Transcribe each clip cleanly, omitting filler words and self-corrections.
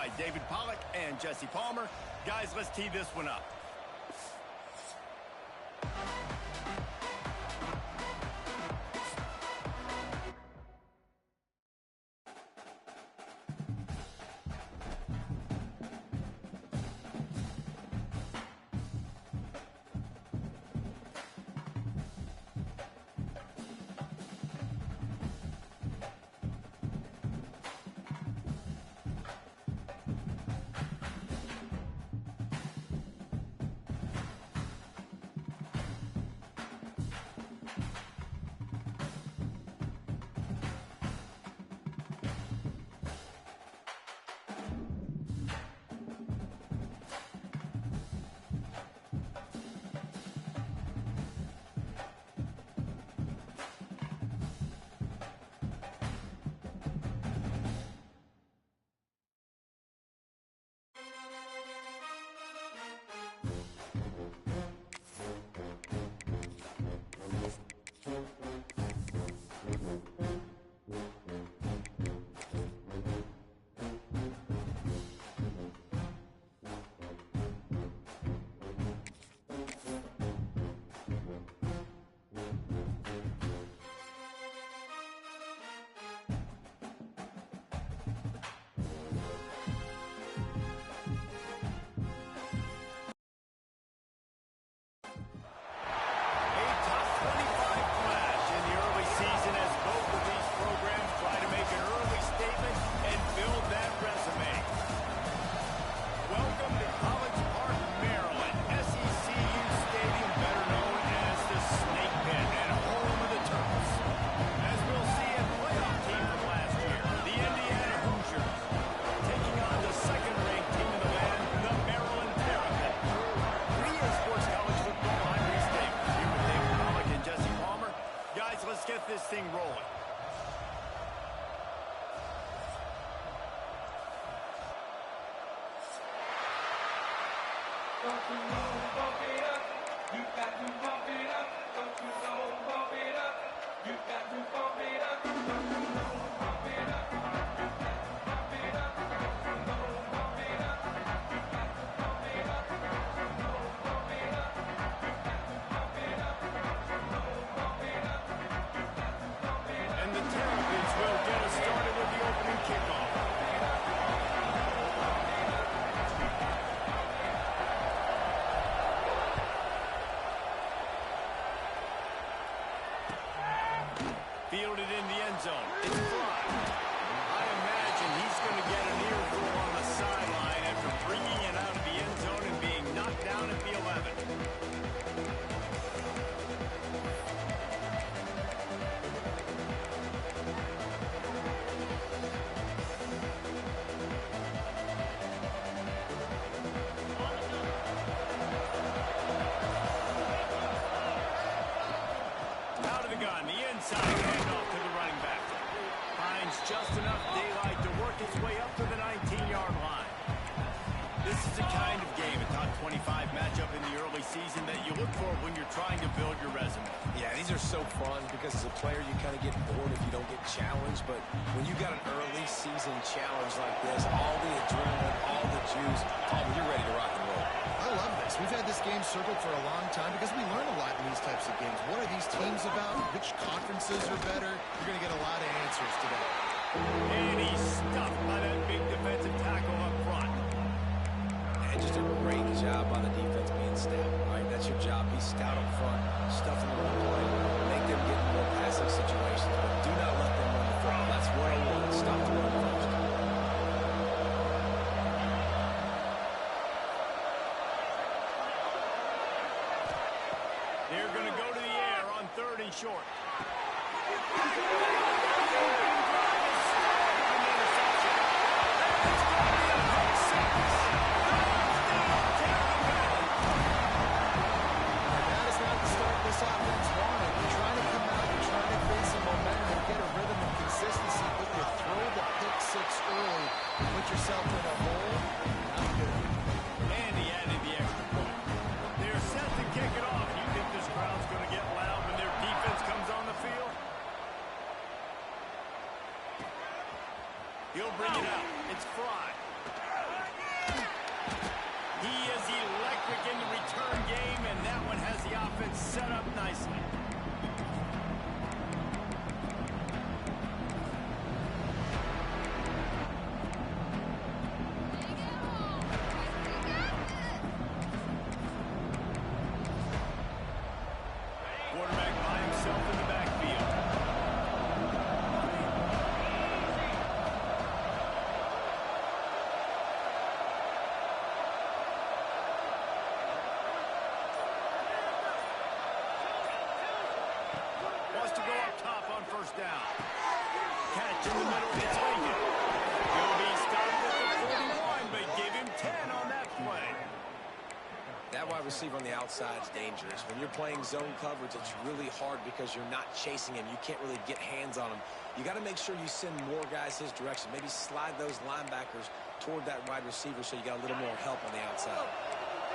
by David Pollack and Jesse Palmer. Guys, let's tee this one up. This thing rolling. Don't you know, bump it up. You got to bump it up. Don't you know, bump it up. You got to bump it up. Don't you know, bump it up. You got to bump it up. Don't you know, bump it up. You got to bump it up. Don't you know, bump it up. You got to bump it up. Don't you know, bump it up. And the Terrapins will get us started with the opening kickoff. Fielded in the end zone. It's fly. I imagine he's going to get an earful on the sideline after bringing it out of the end zone and being knocked down at the 11. Just enough daylight to work its way up to the 19-yard line. This is the kind of game, a top 25 matchup in the early season that you look for when you're trying to build your resume. Yeah, these are so fun because as a player you kind of get bored if you don't get challenged, but when you got an early season challenge like this, all the adrenaline, all the juice, you're ready to rock and roll. I love this. We've had this game circled for a long time because we learn a lot in these types of games. What are these teams about? Which conferences are better? You're going to get a lot of answers today. And he's stuffed by that big defensive tackle up front. And just a great job by the defense being stout. All right, that's your job. Be stout up front, stuff in the run play, make them get in more passing situations, but do not let them run the football. That's 101. Stop the run first. They're going to go to the air on 3rd and short. Yourself in a hole, not good. And he added the extra point. They're set to kick it off. You think this crowd's going to get loud when their defense comes on the field? He'll bring it out. It's Fry. He is electric in the return game, and that one has the offense set up nicely. Quarterback by himself in the backfield. Wants to go up top on first down. Catch in the middle, it's vacant. He'll be stopped at the 41, but give him 10 on that play. That wide receiver on the outside is dangerous. When you're playing zone coverage, it's really hard because you're not chasing him. You can't really get hands on him. You got to make sure you send more guys his direction. Maybe slide those linebackers toward that wide receiver so you got a little more help on the outside.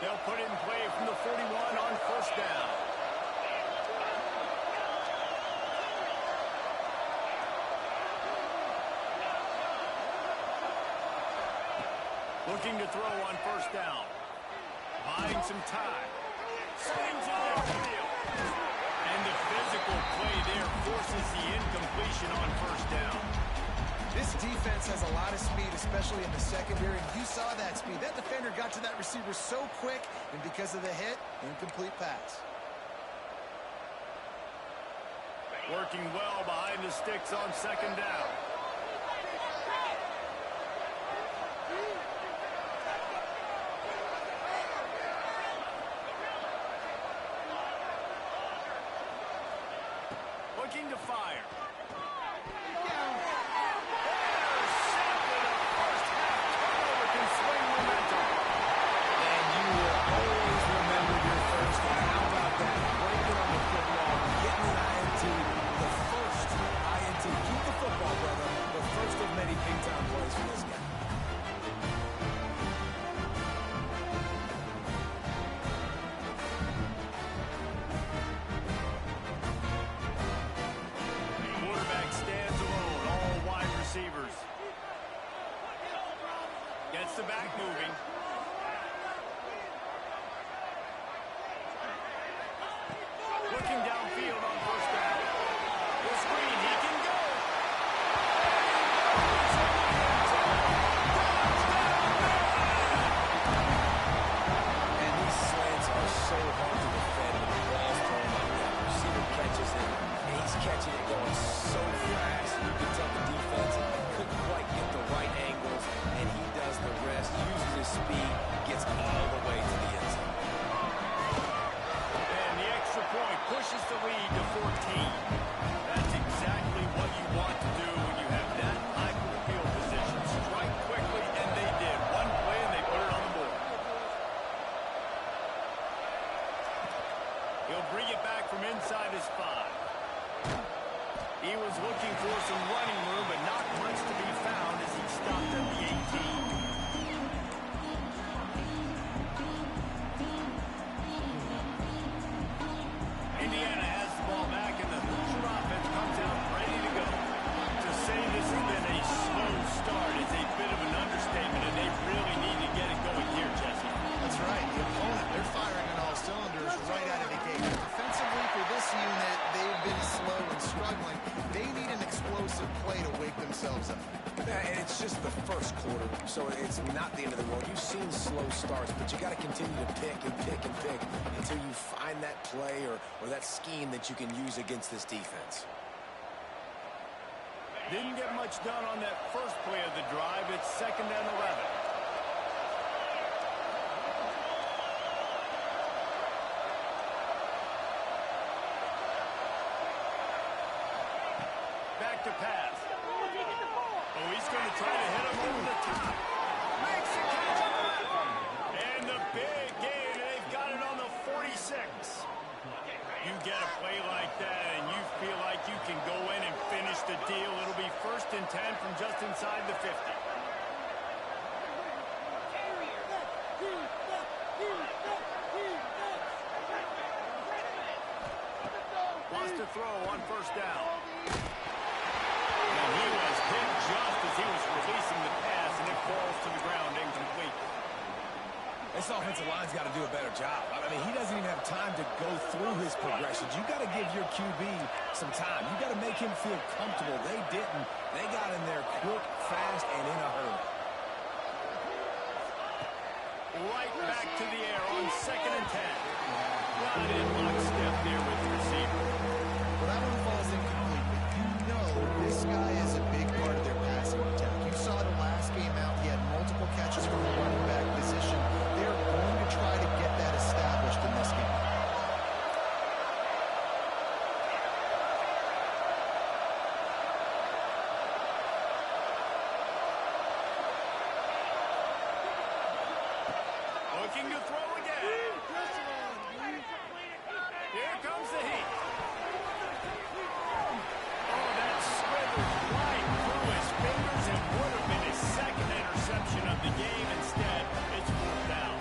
They'll put it in play from the 41 on first down. Looking to throw on first down. Buying some time. Swings it downfield. And the physical play there forces the incompletion on first down. This defense has a lot of speed, especially in the secondary. And you saw that speed. That defender got to that receiver so quick, and because of the hit, incomplete pass. Working well behind the sticks on second down. Looking to fire. And you will always remember your first. And how about that? Breaking on the football, getting an INT, the first INT. Keep the football, brother. The first of many big-time plays for this guy. Quarterback stands alone, all wide receivers. Gets the back moving. Looking downfield on first down. The screen, he can go. And these slants are so hard to defend when the ball's thrown like that. The receiver catches it, and he's catching it going so fast. You can tell the defense couldn't quite get the right angles, and he does the rest, uses his speed, gets all the way to the end zone. And the extra point pushes the lead to 14. That's exactly what you want to do when you have that type of field position. Strike quickly, and they did. One play, and they put it on the board. He'll bring it back from inside his 5. He was looking for some running room, but not much to be found as he stopped at the 18. Indiana has the ball back, and the Hoosier offense comes out ready to go. To say this has been a slow start is a bit of an understatement, and they really need to get it going here, Jesse. That's right. The opponent, they're firing on all cylinders right out of the gate. Defensively for this unit, they've been slow and struggling. They need an explosive play to wake themselves up. And it's just the first quarter, so it's not the end of the world. You've seen slow starts, but you got to continue to pick and pick and pick until you find that play or that scheme that you can use against this defense. Didn't get much done on that first play of the drive. It's 2nd and 11. Back to pass. Oh, he's going to try to hit him over the top. Makes the catch on the left. And the big gain, they've got it on the 46. You get a play like that and you feel like you can go in and finish the deal. It'll be 1st and 10 from just inside the 50. Wants to throw on first down. And he was hit just as he was releasing the pass, and it falls to the ground incomplete. This offensive line's got to do a better job. I mean, he doesn't even have time to go through his progressions. You got to give your QB some time. You got to make him feel comfortable. They didn't. They got in there quick, fast, and in a hurry. Right back to the air on 2nd and 10. Right in lockstep there with the receiver. Well, that one falls incomplete, but you know this guy is a big part of their passing attack. You saw the last game out. He had multiple catches from the running back position. They're going to try to get that established in this game. Looking to throw again. Here comes the heat. Oh, that slithered right through his fingers and would have been his second interception of the game. Instead, it's 4th down.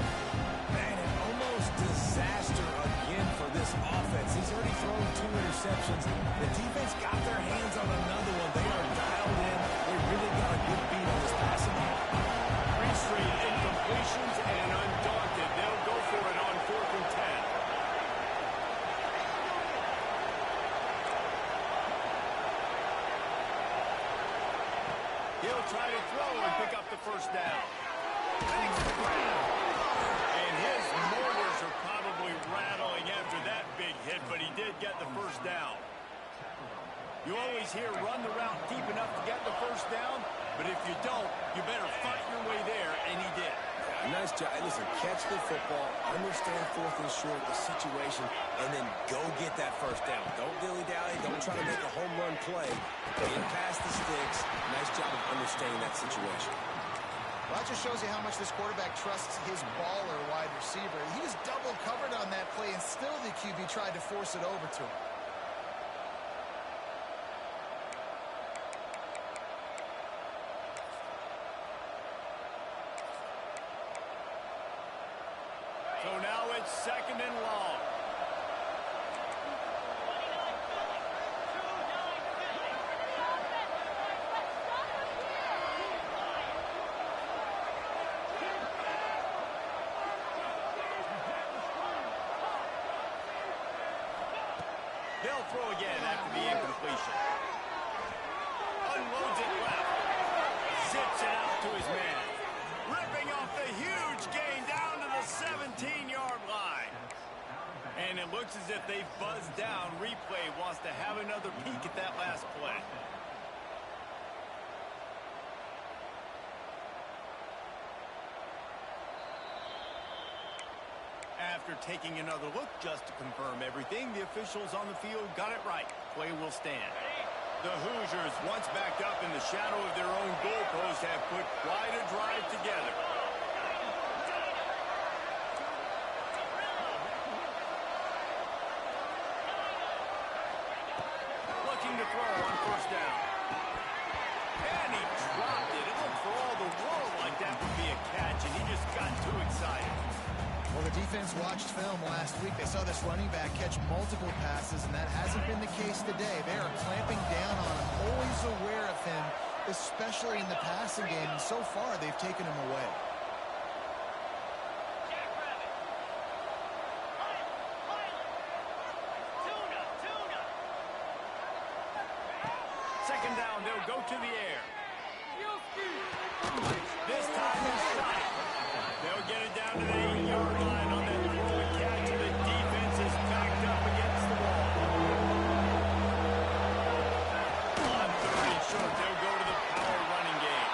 Man, an almost disaster again for this offense. He's already thrown 2 interceptions. The defense got their hands on another one. They are dialed in. They really got a good beat on this passing game. 3 straight incompletions and undaunted. They'll go for it on 4th and 10. He'll try to throw and pick up the 1st down. Makes the grab. And his motors are probably rattling after that big hit, but he did get the 1st down. You always hear run the route deep enough to get the 1st down, but if you don't, you better fight your way there, and he did. Nice job. Listen, catch the football, understand 4th and short, the situation, and then go get that 1st down. Don't dilly-dally. Don't try to make a home run play. Get past the sticks. Nice job of understanding that situation. Well, that just shows you how much this quarterback trusts his baller wide receiver. He was double covered on that play, and still the QB tried to force it over to him. So now it's 2nd and long. They'll throw again after the incompletion. Unloads it left. Zips it out to his man. Ripping off the huge gain down to the 17-yard line. And it looks as if they've buzzed down. Replay wants to have another peek at that last play. After taking another look just to confirm everything, the officials on the field got it right. Play will stand. The Hoosiers, once backed up in the shadow of their own goalpost, have put quite a drive together. Looking to throw on 1st down. And he dropped it. It looked for all the world like that would be a catch, and he just got too excited. Well, the defense watched film last week. They saw this running back catch multiple passes, and that hasn't been the case today. They are clamping down on him, always aware of him, especially in the passing game. And so far, they've taken him away. Second down, they'll go to the air. This time he's shot it. They'll get it down to the 8-yard line on that throw and catch. The defense is backed up against the wall. On 3rd and short, they'll go to the power running game.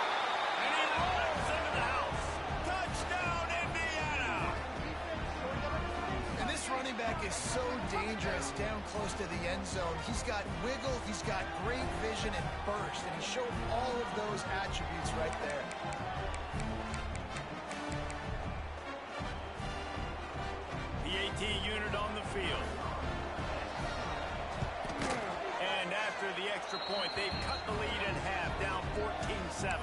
And he rolls into the house. Touchdown, Indiana! And this running back is so dangerous down close to the end zone. He's got wiggle, he's got great vision and burst, and he showed all of those attributes right there. The AT unit on the field. And after the extra point, they've cut the lead in half, down 14-7.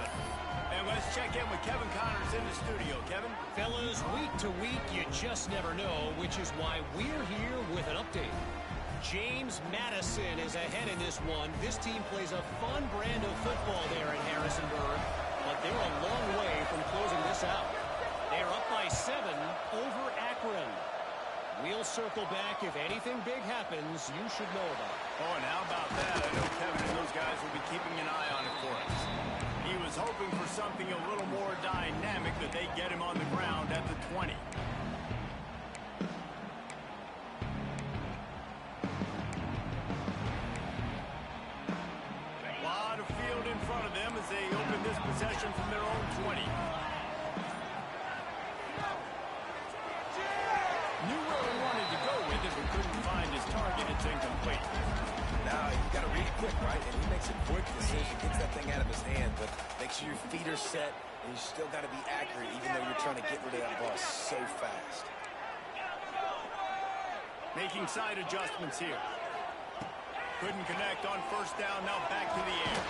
And let's check in with Kevin Connors in the studio. Kevin? Fellas, week to week, you just never know, which is why we're here with an update. James Madison is ahead in this one. This team plays a fun brand of football there in Harrisonburg, but they're a long way from closing this out. They're up by 7 Nickelback, if anything big happens, you should know about it. Oh, and how about that? I know Kevin and those guys will be keeping an eye on it for us. He was hoping for something a little more dynamic, that they get him on the ground at the 20. A lot of field in front of them as they open this possession from their own 20. Knew where he wanted to go with it, but couldn't find his target. It's incomplete. Now, you got to read it quick, right? And he makes a quick decision, gets that thing out of his hand, but make sure your feet are set, and you still got to be accurate, even though you're trying to get rid of that ball so fast. Making side adjustments here. Couldn't connect on first down, now back to the air.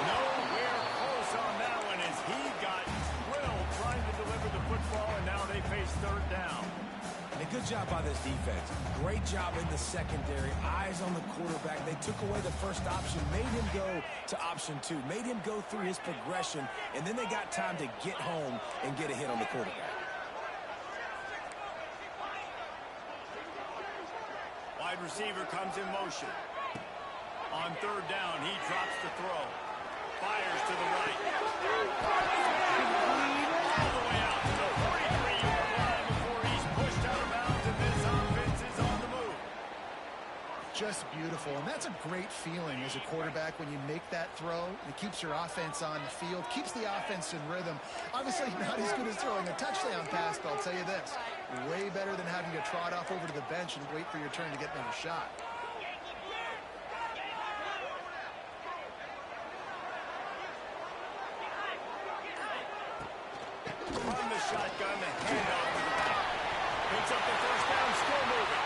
Nowhere close on that one as he got drilled trying to deliver the football, and now they face third down. And a good job by this defense. Great job in the secondary. Eyes on the quarterback. They took away the first option, made him go to option 2, made him go through his progression, and then they got time to get home and get a hit on the quarterback. Wide receiver comes in motion. On third down, he drops the throw. Fires to the right. All the way out to the 43-yard line before he's pushed out of bounds, and this offense is on the move. Just beautiful, and that's a great feeling as a quarterback when you make that throw. It keeps your offense on the field, keeps the offense in rhythm. Obviously not as good as throwing a touchdown pass, but I'll tell you this, way better than having to trot off over to the bench and wait for your turn to get another shot. From the shotgun, the handoff to the back. Picks up the first down, still moving.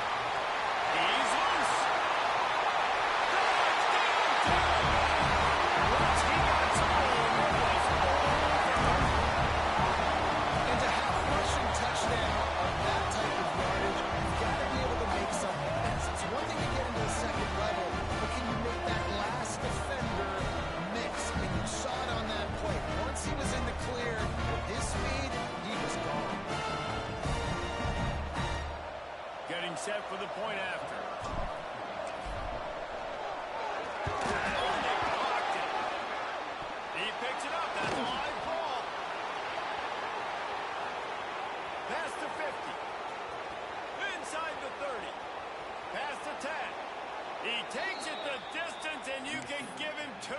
He's loose. Once he got to home, it was And to have a rushing touchdown on that type of yardage, you've got to be able to make something miss. It's one thing to get into the second level, but can you make that last defender mix? And you saw it on that play. Once he was in the clear, with his speed, he was gone. getting set for the point after. He picks it up. That's a live ball. Past the 50. Inside the 30. Past the 10. He takes it the distance, and you can give him 2.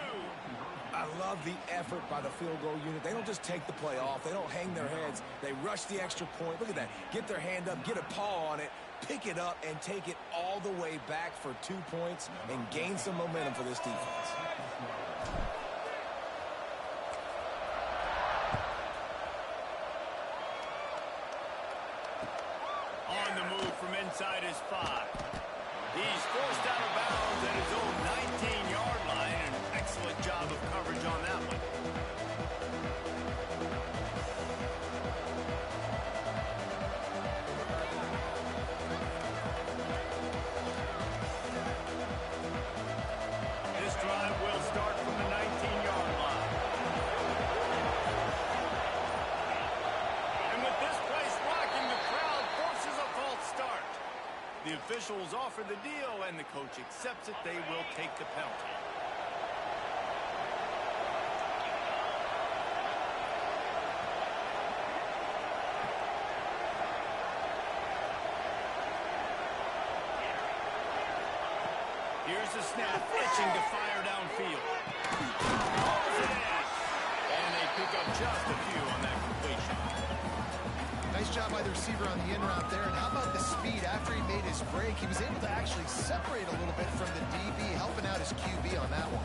I love the effort by the field goal unit. They don't just take the play off. They don't hang their heads. They rush the extra point. Look at that. Get their hand up, get a paw on it, pick it up, and take it all the way back for 2 points and gain some momentum for this defense. On the move from inside his 5. He's forced out of bounds at his own 19-yard line. An excellent job of coverage on that one. This drive will start from the 19-yard line. And with this place rocking, the crowd forces a false start. The officials offer the deal, and the coach accepts it. They will take the penalty. Here's the snap, itching to fire downfield. Pulls it in. And they pick up just a few on that completion. Nice job by the receiver on the in route there. And how about the speed after he made his break? He was able to actually separate a little bit from the DB, helping out his QB on that one.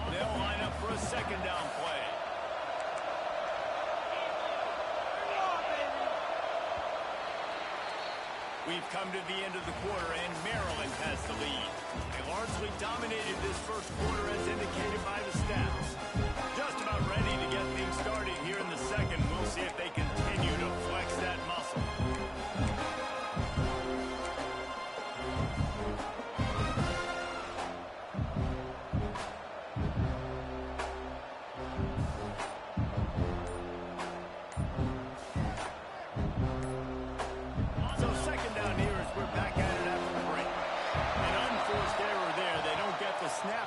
They'll line up for a second down play. We've come to the end of the quarter, and Maryland has the lead. They largely dominated this first quarter as indicated by the stats. Just about ready to get things started here in the second. We'll see if they continue to flex that muscle.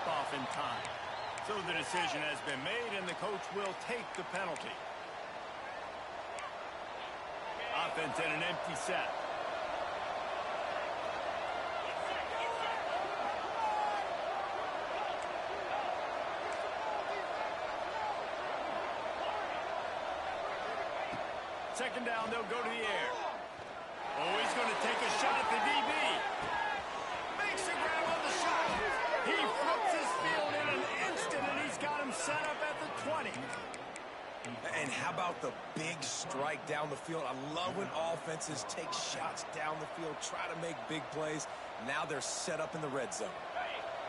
tip-off in time. So the decision has been made, and the coach will take the penalty. Offense in an empty set. Second down, they'll go to the air. Oh, he's going to take a shot at the DB. Makes the grab on the shot. He flips his field in an instant, and he's got him set up at the 20. And how about the big strike down the field? I love when offenses take shots down the field, try to make big plays. Now they're set up in the red zone.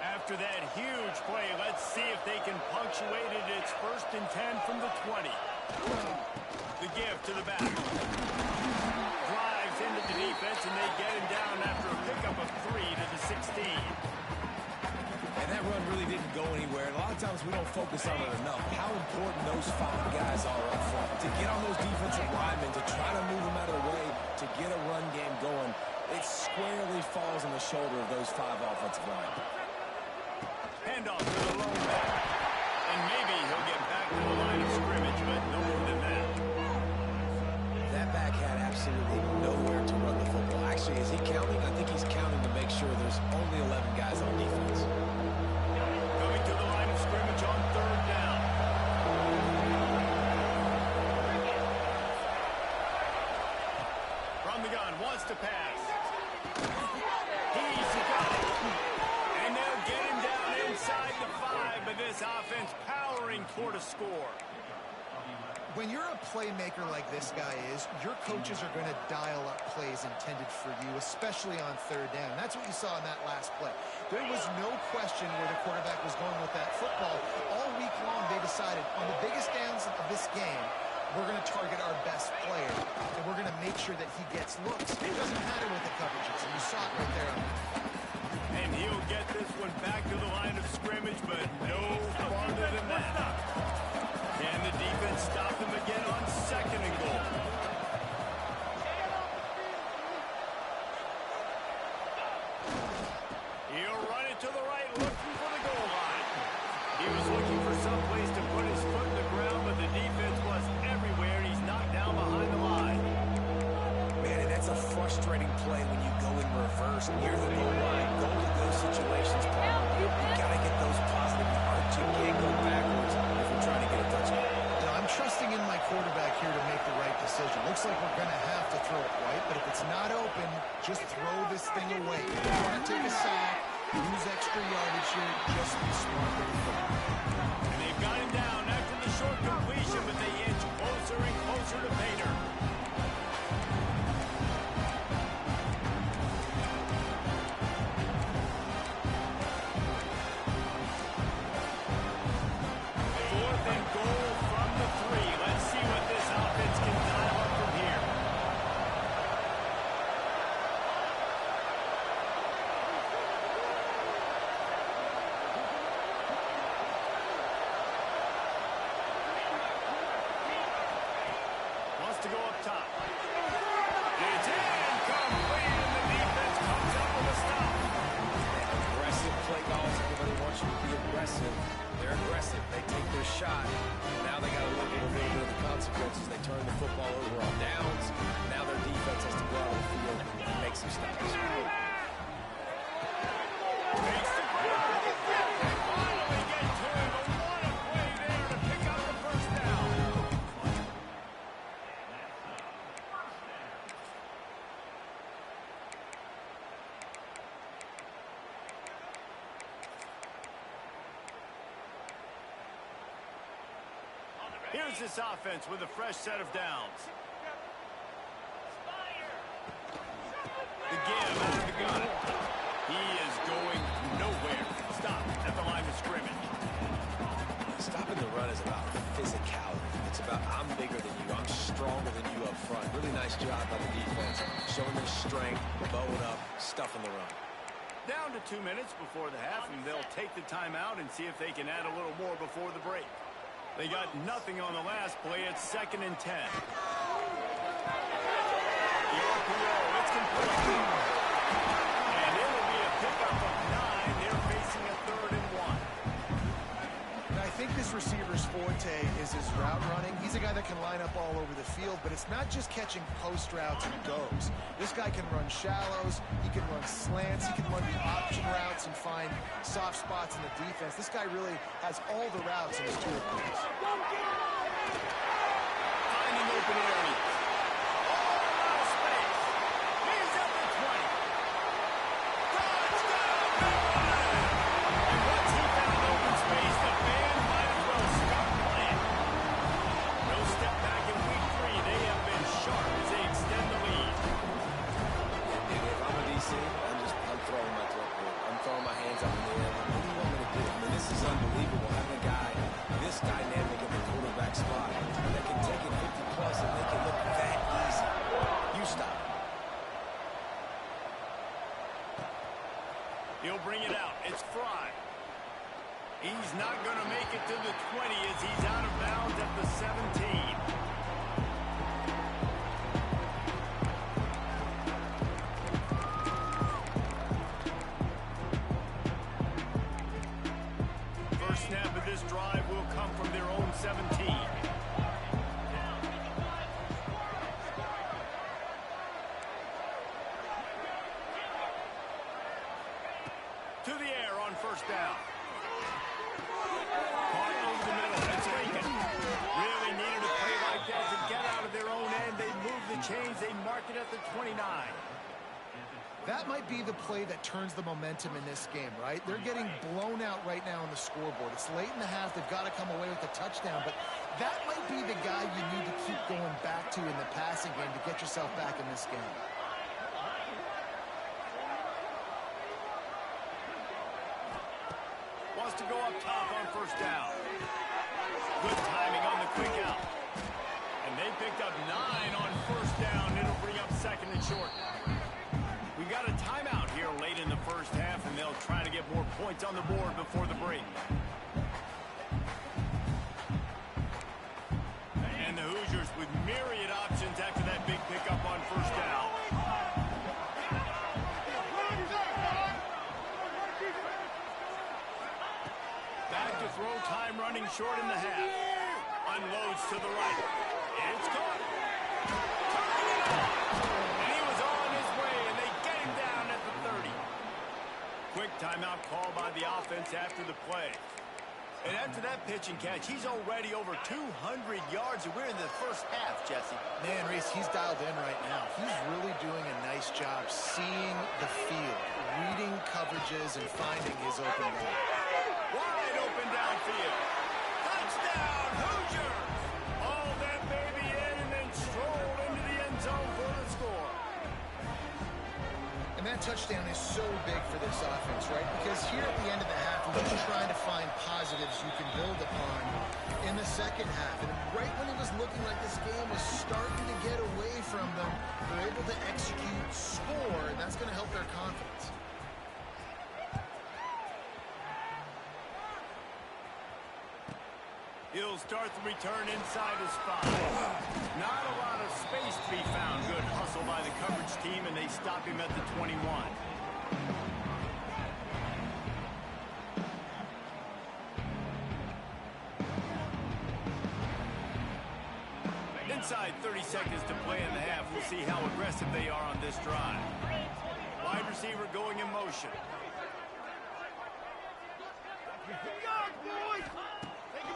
After that huge play, let's see if they can punctuate it. It's 1st and 10 from the 20. The give to the back. Drives into the defense, and they get him down after a pickup of 3 to the 16. And that run really didn't go anywhere. And a lot of times we don't focus on it enough. How important those 5 guys are up front. To get on those defensive linemen, to try to move them out of the way, to get a run game going, it squarely falls on the shoulder of those 5 offensive linemen. Handoff to the lone back. And maybe he'll get back to the line of scrimmage, but no more than that. That back had absolutely nowhere to run the football. Actually, is he counting? I think he's counting to make sure there's only 11 guys on defense. Coming to the line of scrimmage on 3rd down. From the gun, wants to pass. He's got it. And they'll get him down inside the 5, but this offense powering toward a score. When you're a playmaker like this guy is, your coaches are going to dial up plays intended for you, especially on 3rd down. And that's what you saw in that last play. There was no question where the quarterback was going with that football. All week long, they decided on the biggest downs of this game, we're going to target our best player, and we're going to make sure that he gets looks. It doesn't matter what the coverage is, and you saw it right there. And he'll get this one back to the line of scrimmage, but no farther than that. Can the defense stop him again on 2nd and goal? He'll run it to the right, looking for the goal line. He was looking for some place to put his foot in the ground, but the defense was everywhere, and he's knocked down behind the line. Man, and that's a frustrating play when you go in reverse near the goal line. Go to those situations, Paul. You got to get those positive yards. You can't go backwards if you're trying to get a touchdown. Now, I'm trusting in my quarterback here to make the right decision. Looks like we're going to have to throw it right, but if it's not open, just throw this thing away. If you want to take a sack, use extra yardage here, just be smart with the football. And they've got him down after the short completion, but they inch closer and closer to Painter. To go up top. It's incomplete, and the defense comes up with a stop. Aggressive play calls. Everybody wants you to be aggressive. They're aggressive. They take their shot. Now they got to look at a little bit of the consequences. They turn the football over on downs. Now their defense has to go out on the field and make some stops. Makes the grab. They finally get to him, but what a play there to pick up the 1st down. Here's this offense with a fresh set of downs. The give out of the gun. He is going nowhere. Stop at the line of scrimmage. Stopping the run is about physicality. It's about I'm bigger than you. I'm stronger than you up front. Really nice job by the defense. Showing their strength, bowing up, stuffing the run. Down to 2 minutes before the half, and they'll take the timeout and see if they can add a little more before the break. They got nothing on the last play. It's 2nd and 10. The RPO, it's complete. And it'll be a pickup of 9. They're facing a 3rd and 1. receiver's forte is his route running. He's a guy that can line up all over the field, but it's not just catching post routes and goes. This guy can run shallows, he can run slants, he can run the option routes and find soft spots in the defense. This guy really has all the routes in his toolbox. Finding open areas. Oh, space. He's at the 20. And once he found open space, the band might as well start playing. No step back in week 3. They have been sharp as they extend the lead. If I'm a DC, I'm throwing my throat. I'm throwing my hands up in the air. What do you want me to do? I mean, this is unbelievable. Having a guy this dynamic at the quarterback spot that can take it 50-plus and make it look that easy. You stop. He'll bring it out. It's Fry. He's not going to make it to the 20 as he's out of bounds at the 17. First snap of this drive will come from their own 17. To the air on first down. Caught over the middle. It's Lincoln. Really needed a play like that to get out of their own end. They move the chains. They mark it at the 29. That might be the play that turns the momentum in this game, right? They're getting blown out right now on the scoreboard. It's late in the half. They've got to come away with a touchdown, but that might be the guy you need to keep going back to in the passing game to get yourself back in this game. Wants to go up top on first down. Good timing on the quick out. And they picked up 9 on first down. It'll bring up second and short. We've got a timeout here late in the first half, and they'll try to get more points on the board before the break. And the Hoosiers with myriad options after that big pickup on first down. Back to throw, time running short in the half. Unloads to the right. It's caught. Turning it on. And he was on his way, and they get him down at the 30. Quick timeout call by the offense after the play. And after that pitch and catch, he's already over 200 yards, and we're in the first half, Jesse. Man, Reese, he's dialed in right now. He's really doing a nice job seeing the field, reading coverages, and finding his open man. Wide open downfield. Touchdown, Hoosiers! All that baby in and then stroll into the end zone for the score. And that touchdown is so big for this offense, right? Because here at the end of the half, we're just trying to find positives you can build upon in the second half. And right when it was looking like this game was starting to get away from them, they're able to execute, score, and that's going to help their confidence. He'll start the return inside his 5. Not a lot of space to be found. Good hustle by the coverage team, and they stop him at the 21. Inside 30 seconds to play in the half. We'll see how aggressive they are on this drive. Wide receiver going in motion.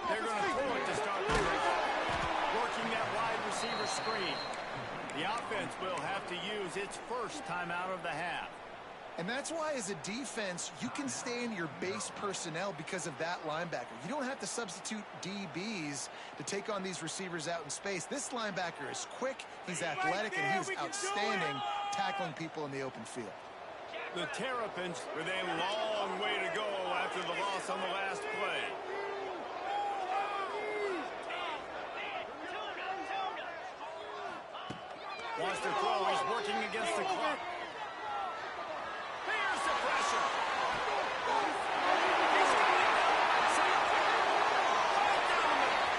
They're going to throw it to start the break. Working that wide receiver screen. The offense will have to use its first timeout of the half. And that's why, as a defense, you can stay in your base personnel because of that linebacker. You don't have to substitute DBs to take on these receivers out in space. This linebacker is quick, he's athletic, and he's outstanding tackling people in the open field. The Terrapins with a long way to go after the loss on the last play. Wants to throw. He's working against the clock. Here's the pressure. He's got it. Right down the middle.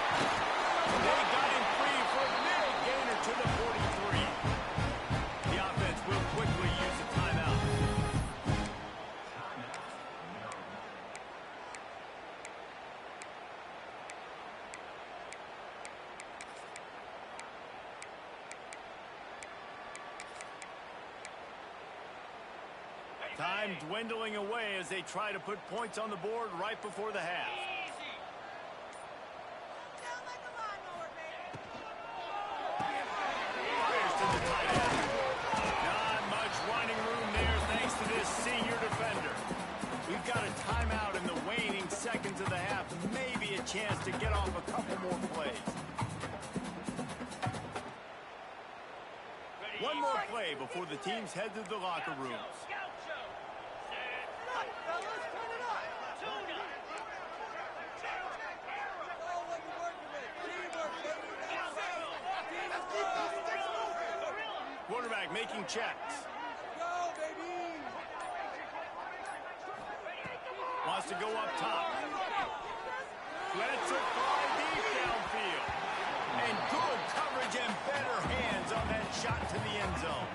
They got him free for a big gainer to the 43. The offense will quickly use a timeout. Time dwindling away as they try to put points on the board right before the half. Fires to the tight end. Not much running room there thanks to this senior defender. We've got a timeout in the waning seconds of the half. Maybe a chance to get off a couple more plays. One more play before the teams head to the locker rooms. Quarterback making checks. Wants to go up top. Lets it fly deep downfield. And good coverage and better hands on that shot to the end zone.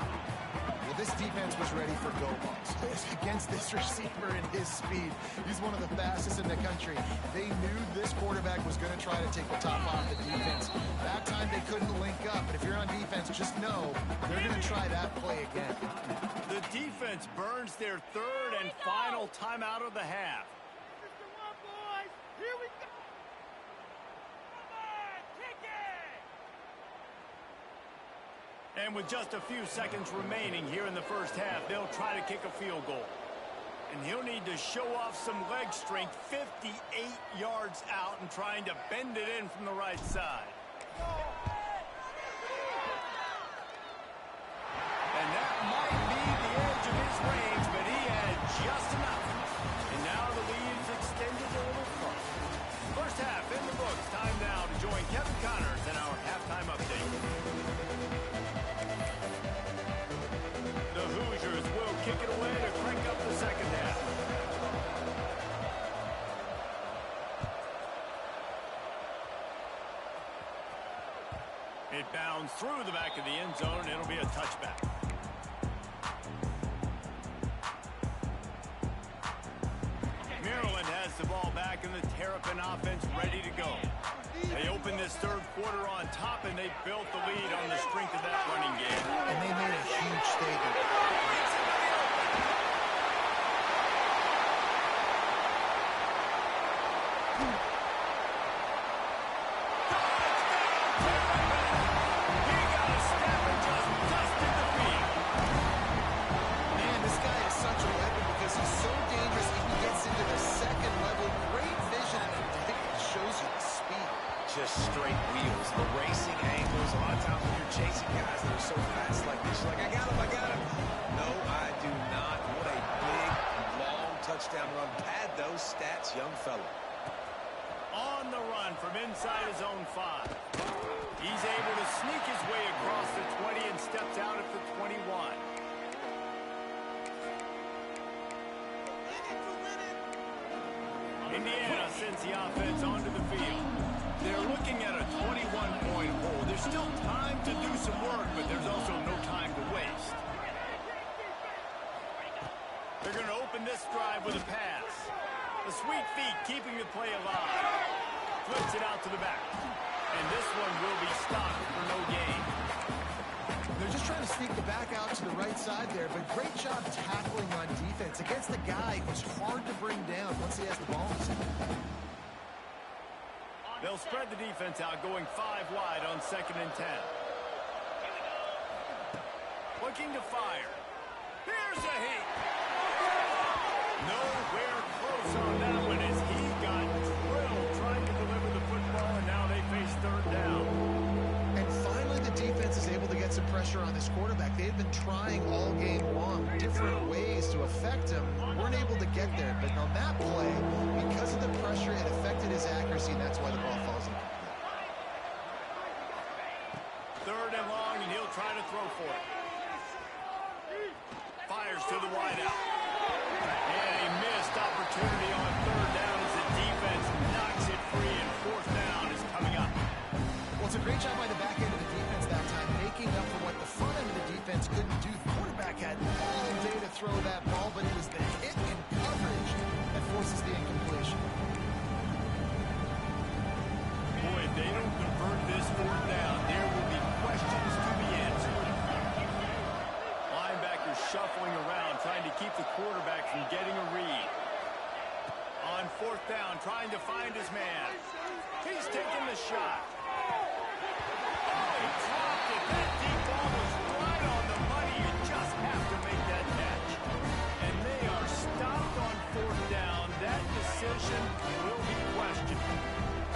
Well, this defense was ready for go balls against this receiver and his speed. He's one of the fastest in the country. They knew this quarterback was going to try to take the top off the defense. That time they couldn't link up, but if you're on defense, just know they're going to try that play again. The defense burns their third and final timeout of the half. And with just a few seconds remaining here in the first half, they'll try to kick a field goal. And he'll need to show off some leg strength 58 yards out and trying to bend it in from the right side. And that might be the edge of his range, but he had just enough. And now the lead's extended a little further. First half in the books. Time now to join Kevin Connors in our halftime update. The Hoosiers will kick it away to crank up the second half. It bounds through the back of the end zone. It'll be a touchback. Maryland has the ball back and the Terrapin offense ready to go. They opened this third quarter on top, and they built the lead on the strength of that running game. And they made a huge statement. He got a step and just dusted the field. Man, this guy is such a weapon because he's so dangerous. If he gets into the second level, great vision, and it shows you the speed. Just straight wheels, the racing angles. A lot of times when you're chasing guys that are so fast like this, you're like, I got him. No, I do not. What a big, long touchdown run. Pad those stats, young fella. On the run from inside his own 5. He's able to sneak his way across the 20 and steps out at the 21. Indiana sends the offense onto the field. They're looking at a 21-point hole. There's still time to do some work, but there's also no time to waste. They're going to open this drive with a pass. The sweet feet keeping the play alive. Flips it out to the back. And this one will be stopped for no gain. They're just trying to sneak the back out to the right side there, but great job tackling on defense against a guy who's hard to bring down once he has the ball in his hand. They'll spread the defense out, going 5 wide on 2nd and 10. Looking to fire. Here's a hit. Nowhere close on that one as he got drilled trying to deliver the football, and now they face 3rd down. And finally, the defense is able to get some pressure on this quarterback. They had been trying all game long different ways to affect him. Weren't able to get there, but on that play, because of the pressure, it affected his accuracy, and that's why the ball falls incomplete. 3rd and long, and he'll try to throw for it. Fires to the wideout. And a missed opportunity on 3rd down as the defense knocks it free, and 4th down is coming up. Well, it's a great job by the back end of the defense that time, making up for what the front end of the defense couldn't do. The quarterback had all day to throw that ball, but it was the hit and coverage that forces the incompletion. Boy, if they don't convert this 4th down, there will be questions to be answered. Linebackers shuffling around, trying to keep the quarterback find his man. He's taking the shot. Oh, he dropped it. That deep ball was right on the money. You just have to make that catch. And they are stopped on fourth down. That decision will be questioned.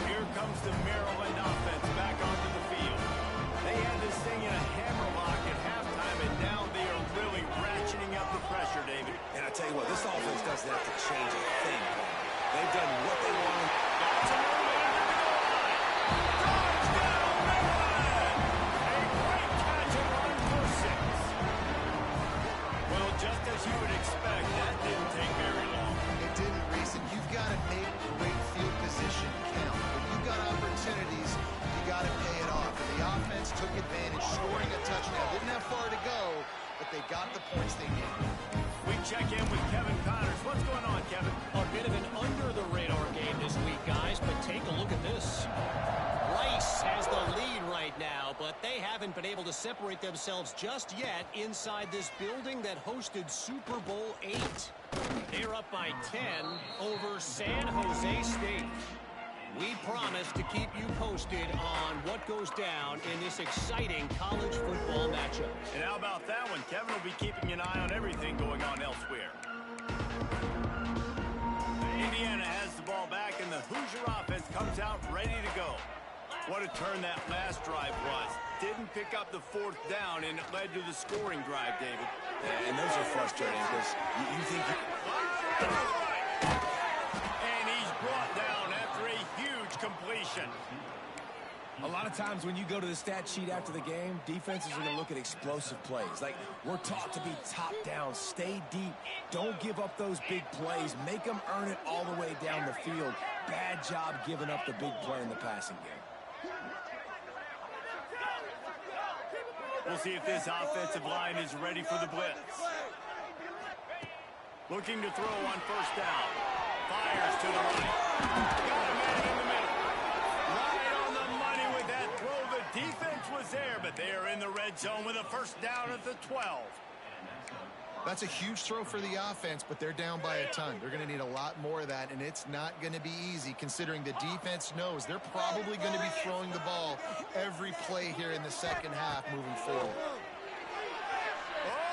Here comes the Maryland offense back onto the field. They had this thing in a hammerlock at halftime, and now they are really ratcheting up the pressure, David. And I tell you what, this offense doesn't have to change a thing. They've done what they wanted. That's a touchdown, Maryland! A great catch and run for 6. Well, just as you would expect, that didn't take very long. It didn't, Reese, and you've got to make great field position count. When you've got opportunities, you got to pay it off. And the offense took advantage, scoring a touchdown. Didn't have far to go, but they got the points they needed. We check in with Kevin Connors. What's going on, Kevin? A bit of an under-the-radar game this week, guys, but take a look at this. Rice has the lead right now, but they haven't been able to separate themselves just yet inside this building that hosted Super Bowl VIII. They're up by 10 over San Jose State. We promise to keep you posted on what goes down in this exciting college football matchup. And how about that one? Kevin will be keeping an eye on everything going on elsewhere. Indiana has the ball back, and the Hoosier offense comes out ready to go. What a turn that last drive was. Didn't pick up the fourth down, and it led to the scoring drive, David. And those are frustrating because you think... And he's brought down after a huge completion. A lot of times when you go to the stat sheet after the game, defenses are going to look at explosive plays. Like, we're taught to be top down, stay deep, don't give up those big plays, make them earn it all the way down the field. Bad job giving up the big play in the passing game. We'll see if this offensive line is ready for the blitz. Looking to throw on first down. Fires to the right. Got a man in the middle. Right on the money with that throw. The defense was there, but they are in the red zone with a first down at the 12. That's a huge throw for the offense, but they're down by a ton. They're going to need a lot more of that, and it's not going to be easy considering the defense knows they're probably going to be throwing the ball every play here in the second half moving forward. Oh,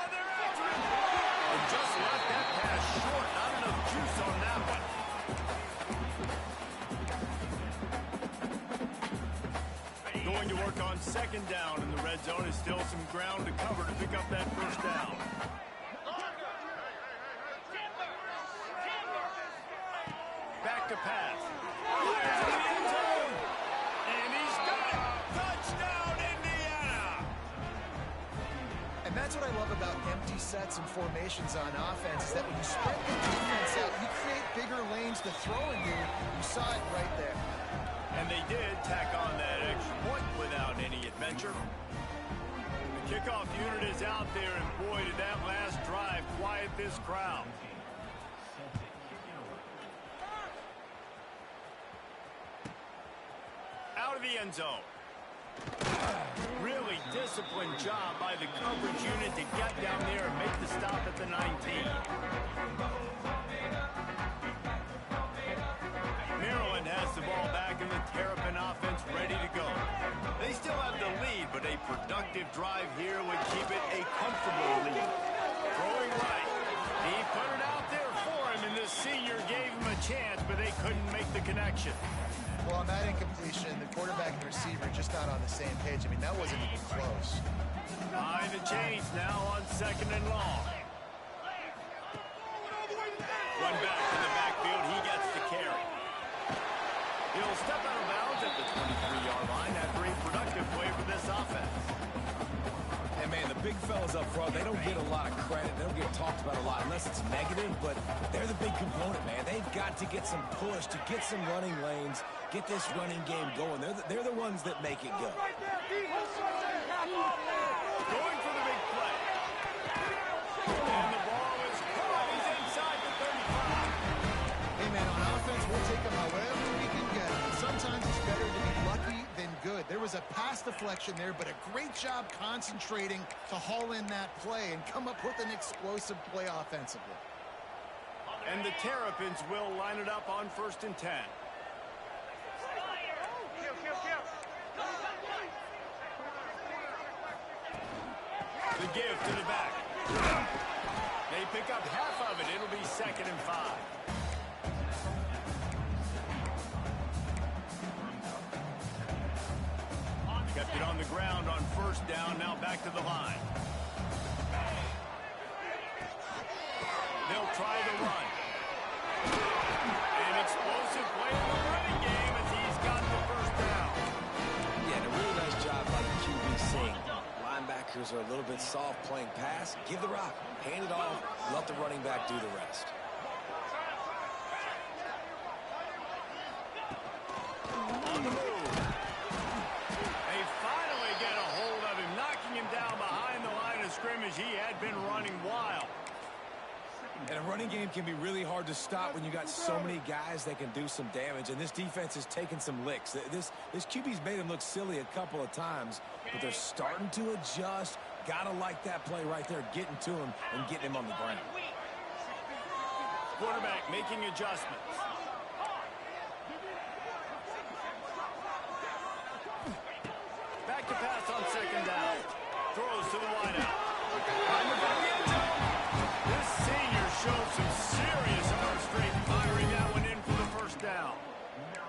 they're after it. And just left that pass short. Not enough juice on that one. Going to work on second down in the red zone. Is still some ground to cover to pick up that first down. Back to pass. Fires in the end zone. And he's got it. Touchdown, Indiana. And that's what I love about empty sets and formations on offense is that when you spread the defense out, you create bigger lanes to throw into. You saw it right there. And they did tack on that extra point without any adventure. The kickoff unit is out there, and boy, did that last drive quiet this crowd. Out of the end zone. Really disciplined job by the coverage unit to get down there and make the stop at the 19. Maryland has the ball back in the Terrapin offense ready to go. They still have the lead, but a productive drive here would keep it a comfortable lead. Throwing right. He put it out there for him, and the senior gave him a chance, but they couldn't make the connection. Well, on that incompletion, the quarterback and the receiver just not on the same page. I mean, that wasn't even close. Behind the chains now on second and long. One back in the backfield. He gets the carry. He'll step out of bounds at the 23-yard line after a productive play for this offense. And, man, the big fellas up front, they don't get a lot of credit. They don't get talked about a lot unless it's negative, but they're the big component, man. They've got to get some push, to get some running lanes, get this running game going. They're the ones that make it go. Going for the big play. And the ball is caught. He's inside the 35. Hey, man, on offense, we'll take them however we can get them. Sometimes it's better to be lucky than good. There was a pass deflection there, but a great job concentrating to haul in that play and come up with an explosive play offensively. And the Terrapins will line it up on 1st and 10. The give to the back. They pick up half of it. It'll be 2nd and 5. Kept it on the ground on 1st down. Now back to the line. They'll try the run. An explosive play in the running game as he's got the 1st down. Yeah, and a really nice job by the QB seeing. Linebackers are a little bit soft playing pass. Give the rock. Hand it off. Let the running back do the rest. On the move. They finally get a hold of him, knocking him down behind the line of scrimmage. He had been running wild. And a running game can be really hard to stop when you got so many guys that can do some damage. And this defense is taking some licks. This QB's made him look silly a couple of times, but they're starting to adjust. Gotta like that play right there, getting to him and getting him on the ground. Quarterback making adjustments. Back to pass on 2nd down. Throws to the wideout. This senior showed some serious arm strength, firing that one in for the 1st down.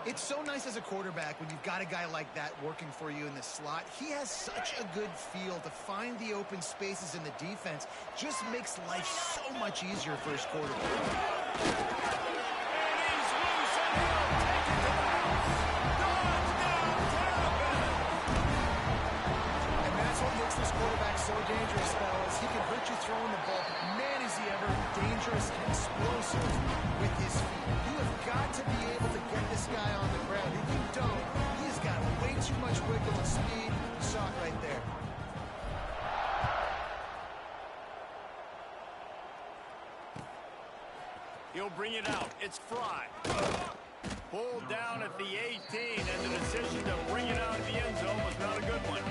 It's so nice as a quarterback when you've got a guy like that working for you in the slot. He has such a good feel to find the open spaces in the defense. Just makes life so much easier for his quarterback. And he's loose and he'll take it to the house. Touchdown, Tampa Bay. And that's what makes this quarterback so dangerous, fellas. He can hurt you throwing the ball. Man, is he ever dangerous and explosive with his feet. You have got to be able to get this guy on the ground. If you don't, he's got way too much wiggle and speed. You saw it right there. He'll bring it out. It's Fry. Pulled down at the 18, and the decision to bring it out of the end zone was not a good one.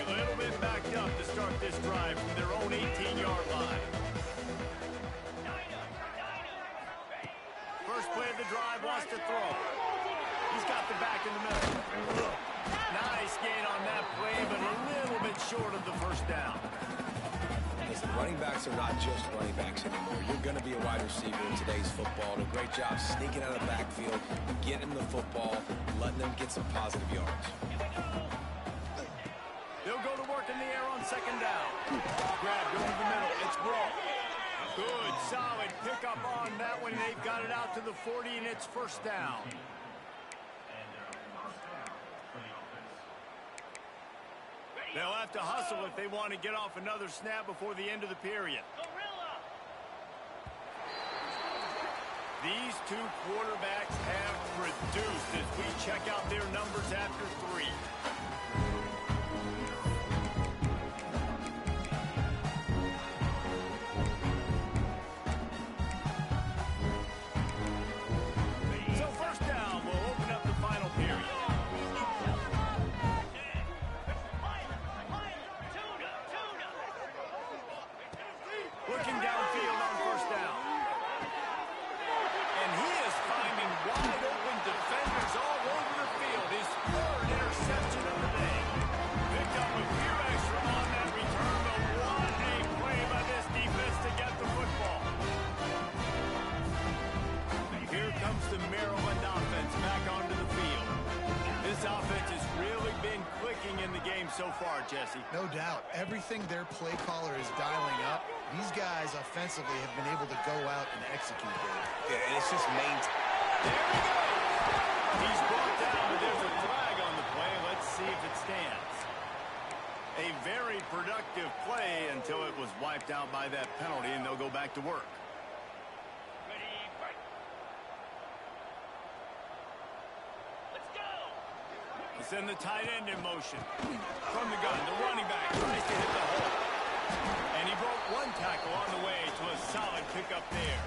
A little bit backed up to start this drive from their own 18-yard line. First play of the drive, wants to throw. He's got the back in the middle. Nice gain on that play, but a little bit short of the 1st down. Listen, running backs are not just running backs anymore. You're going to be a wide receiver in today's football. And a great job sneaking out of the backfield, getting them the football, letting them get some positive yards. They'll go to work in the air on 2nd down. Grab going to the middle. It's Grohl. Good, solid pickup on that one. They've got it out to the 40, and it's 1st down. They'll have to hustle if they want to get off another snap before the end of the period. These two quarterbacks have produced as we check out their numbers after 3. So 1st down will open up the final period. Looking downfield on 1st down. And he is finding wide open defenders all over the field. His 3rd interception of the day. Picked up a few extra on that return, but what a play by this defense to get the football. Here comes the Maryland offense back onto the field. This offense has really been clicking in the game so far, Jesse. No doubt. Everything their play caller is dialing up, these guys offensively have been able to go out and execute there. Yeah, and it's just maintained. There we go. He's brought down, but there's a flag on the play. Let's see if it stands. A very productive play until it was wiped out by that penalty, and they'll go back to work. Send the tight end in motion. From the gun, the running back tries to hit the hole. And he broke one tackle on the way to a solid pickup there.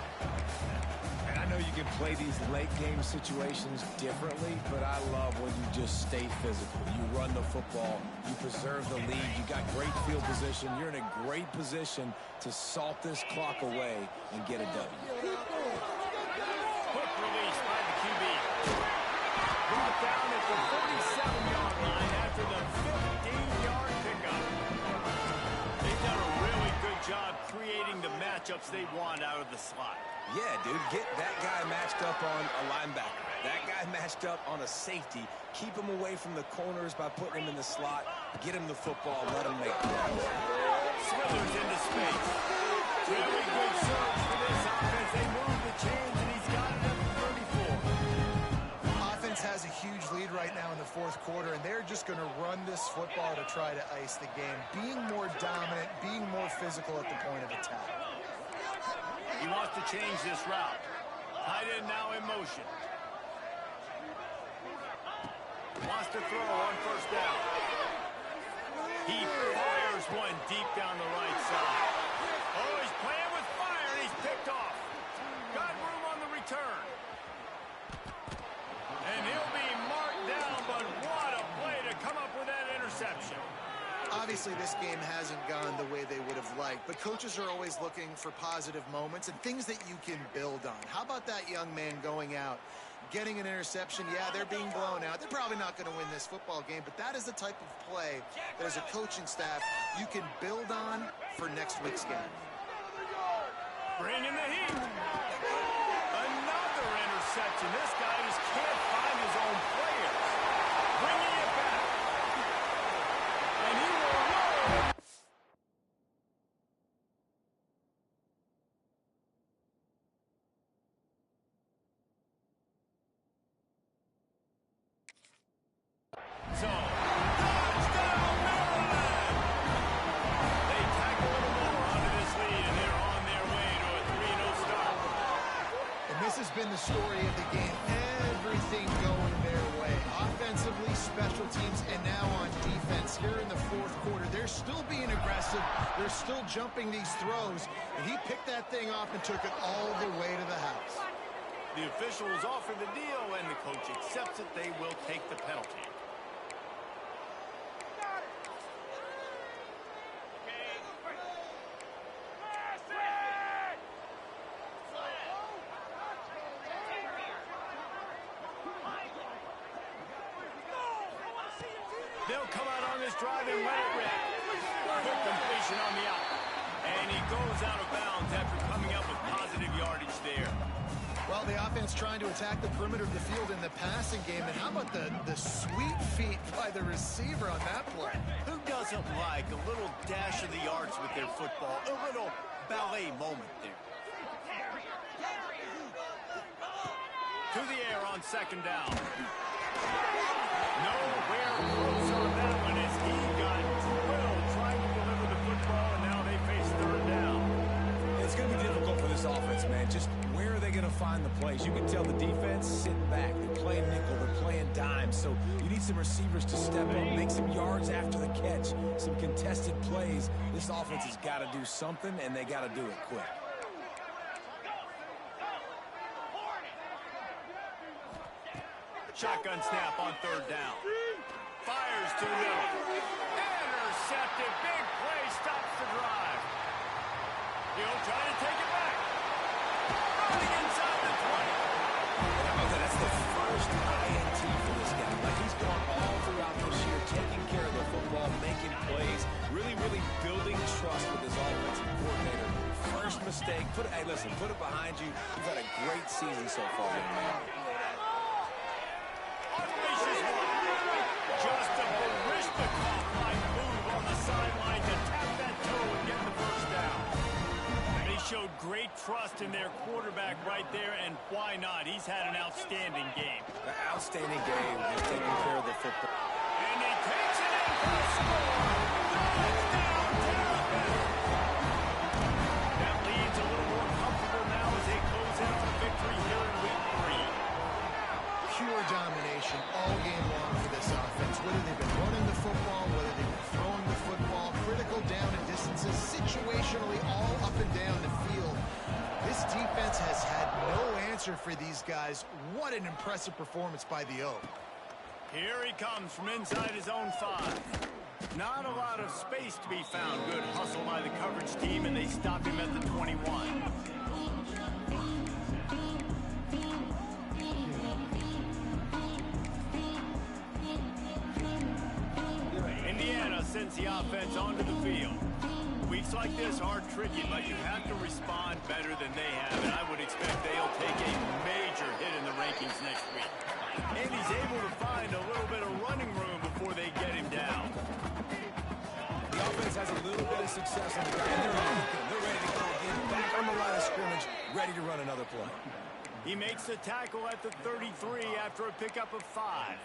And I know you can play these late game situations differently, but I love when you just stay physical. You run the football, you preserve the lead, you got great field position. You're in a great position to salt this clock away and get a W. Quick release by the QB. Brought down at the 47-yard line after the 15-yard pickup. They've done a really good job creating the matchups they want out of the slot. Yeah, dude, get that guy matched up on a linebacker. That guy matched up on a safety. Keep him away from the corners by putting him in the slot. Get him the football. Let him make plays. Smithers into space. Really good surge for this offense. They move the chains, and he's got it at the 34. Offense has a huge lead right now in the fourth quarter, and they're just going to run this football to try to ice the game. Being more dominant, being more physical at the point of attack. He wants to change this route. Tight end now in motion. Wants to throw on first down. He fires one deep down the right side. Oh, he's playing with fire, and he's picked off. Got room on the return. And he'll be marked down, but what a play to come up with that interception. Obviously, this game hasn't gone the way they would have liked, but coaches are always looking for positive moments and things that you can build on. How about that young man going out, getting an interception? Yeah, they're being blown out. They're probably not going to win this football game, but that is the type of play that as a coaching staff you can build on for next week's game. Bringing the heat. Another interception. This guy just can't find his own players. Bringing it back. And he will roll. So, touchdown Maryland! They tack a little more onto this lead, and they're on their way to a 3-0 start. And this has been the story of the game. Everything going their way. Offensively, special teams, and now on defense. Here in the fourth quarter, they're still being aggressive. They're still jumping these throws. And he picked that thing off and took it all the way to the house. The officials offer the deal, and the coach accepts it. They will take the penalty. They'll come out on this drive and let it rip. Good completion on the out. And he goes out of bounds after coming up with positive yardage there. Well, the offense trying to attack the perimeter of the field in the passing game. And how about the sweet feet by the receiver on that play? Who doesn't like a little dash of the yards with their football? A little ballet moment there. To the air on second down. Nowhere close on that one as he got drilled trying to deliver the football, and now they face third down. It's going to be difficult for this offense, man. Just where are they going to find the plays? You can tell the defense sitting back. They're playing nickel. They're playing dime. So you need some receivers to step up, make some yards after the catch, some contested plays. This offense has got to do something, and they got to do it quick. Shotgun snap on third down. Fires to the middle. Intercepted. Big play. Stops the drive. He'll try to take it back. Running inside the 20. That's the first INT for this guy. Like, he's gone all throughout this year, taking care of the football, making plays, really building trust with his offensive coordinator. First mistake. Hey, listen, put it behind you. You've had a great season so far, man. Just a Barishnikov-like move on the sideline to tap that toe and get the first down. They showed great trust in their quarterback right there, and why not? He's had an outstanding game. An outstanding game. He's taking care of the football. And he takes it in for a score. Touchdown, Tampa. That lead's a little more comfortable now as they close in on a victory here in week 3. Pure domination all game long for this offense. Whether they've been running the football, whether they've been throwing the football, critical down and distances, situationally all up and down the field. This defense has had no answer for these guys. What an impressive performance by the Oak. Here he comes from inside his own 5. Not a lot of space to be found. Good hustle by the coverage team, and they stop him at the 21. the offense onto the field. Weeks like this are tricky, but you have to respond better than they have, and I would expect they'll take a major hit in the rankings next week. And he's able to find a little bit of running room before they get him down. The offense has a little bit of success on the ground. They're ready to go again, back on the line of scrimmage, ready to run another play. He makes the tackle at the 33 after a pickup of 5.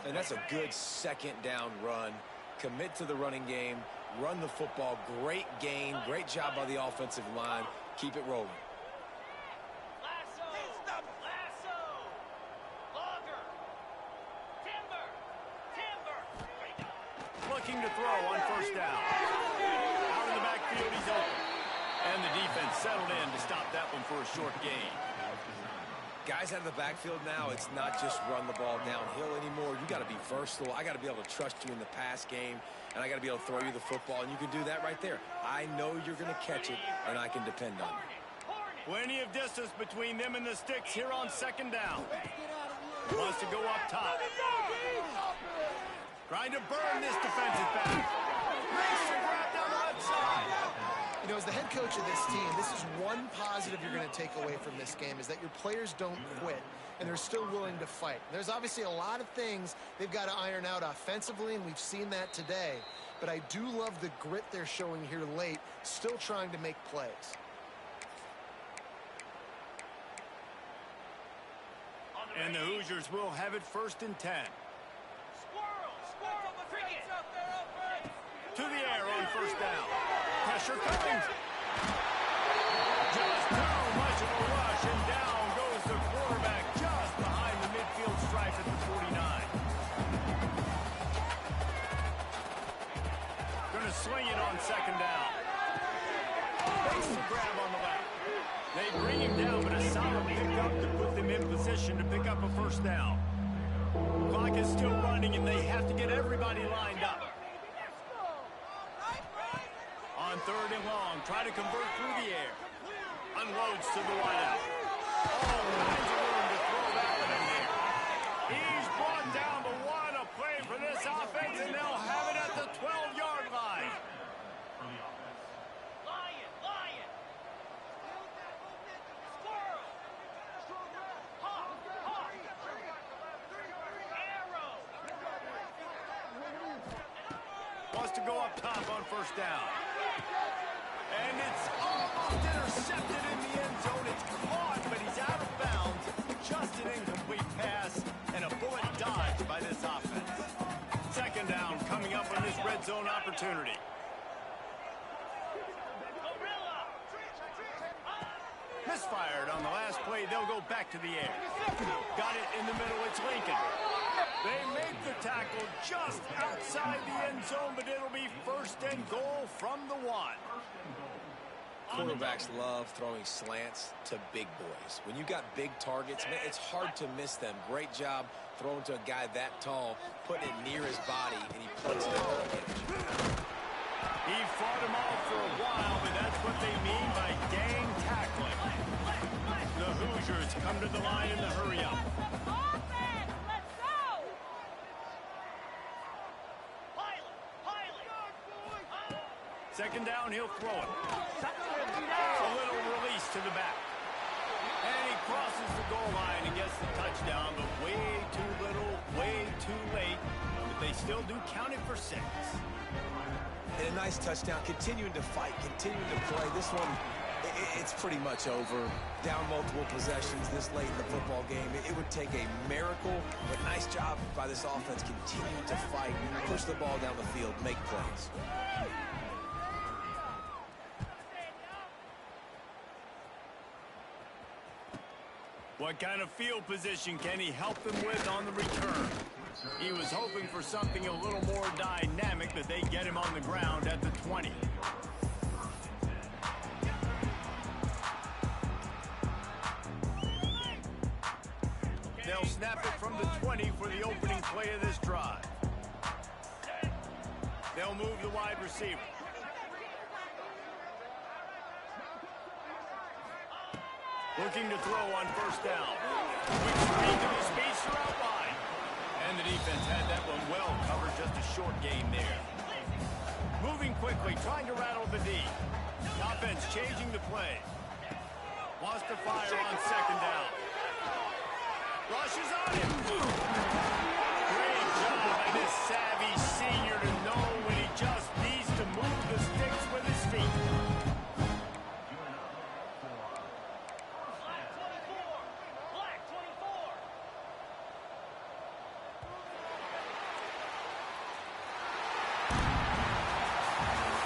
And that's a good second down run. Commit to the running game, run the football. Great gain, great job by the offensive line. Keep it rolling. Looking to throw on first down. Out in the backfield, he's open. And the defense settled in to stop that one for a short gain. Guys out of the backfield now, it's not just run the ball downhill anymore. You got to be versatile. I got to be able to trust you in the pass game, and I got to be able to throw you the football, and you can do that right there. I know you're going to catch it, and I can depend on you. Plenty of distance between them and the sticks here on second down. Wants to go up top. Trying to burn this defensive back. Makes the grab down the left side. You know, as the head coach of this team, this is one positive you're going to take away from this game, is that your players don't quit, and they're still willing to fight. There's obviously a lot of things they've got to iron out offensively, and we've seen that today. But I do love the grit they're showing here late, still trying to make plays. And the Hoosiers will have it 1st and 10. To the air on first down. Pressure coming. Just too much of a rush, and down goes the quarterback just behind the midfield stripe at the 49. Going to swing it on second down. Makes the grab on the left. They bring him down, but a solid pickup to put them in position to pick up a first down. Clock is still running, and they have to get everybody lined up. On 3rd and long, try to convert through the air. Unloads to the wideout. Oh, finds a room to throw that one in there. He's brought down the one. A play for this offense, and they'll have it at the 12-yard line. Lion. Squirrel. Hawk. Arrow. Wants to go up top on first down. And it's almost intercepted in the end zone. It's caught, but he's out of bounds. Just an incomplete pass and a bullet dodged by this offense. Second down coming up on this red zone opportunity. Misfired on the last play. They'll go back to the air. Got it in the middle. It's Lincoln. They make the tackle just outside the end zone, but it'll be 1st and goal from the 1. Quarterbacks love throwing slants to big boys. When you got big targets, man, it's hard to miss them. Great job throwing to a guy that tall, putting it near his body, and he puts it over the edge. He fought him off for a while, but that's what they mean by gang tackling. The Hoosiers come to the line in the hurry-up. Second down, he'll throw it. A little release to the back. And he crosses the goal line and gets the touchdown, but way too little, way too late. But they still do count it for 6. And a nice touchdown, continuing to fight, continuing to play. This one, it's pretty much over. Down multiple possessions this late in the football game. It would take a miracle, but nice job by this offense continuing to fight, push the ball down the field, make plays. What kind of field position can he help them with on the return? He was hoping for something a little more dynamic, but they get him on the ground at the 20. They'll snap it from the 20 for the opening play of this drive. They'll move the wide receiver. Looking to throw on first down. Quick screen to the spacer out wide. And And the defense had that one well covered, just a short gain there. Moving quickly, trying to rattle the D. Offense changing the play. Wants to fire on second down. Rushes on him. Great job by this savvy senior to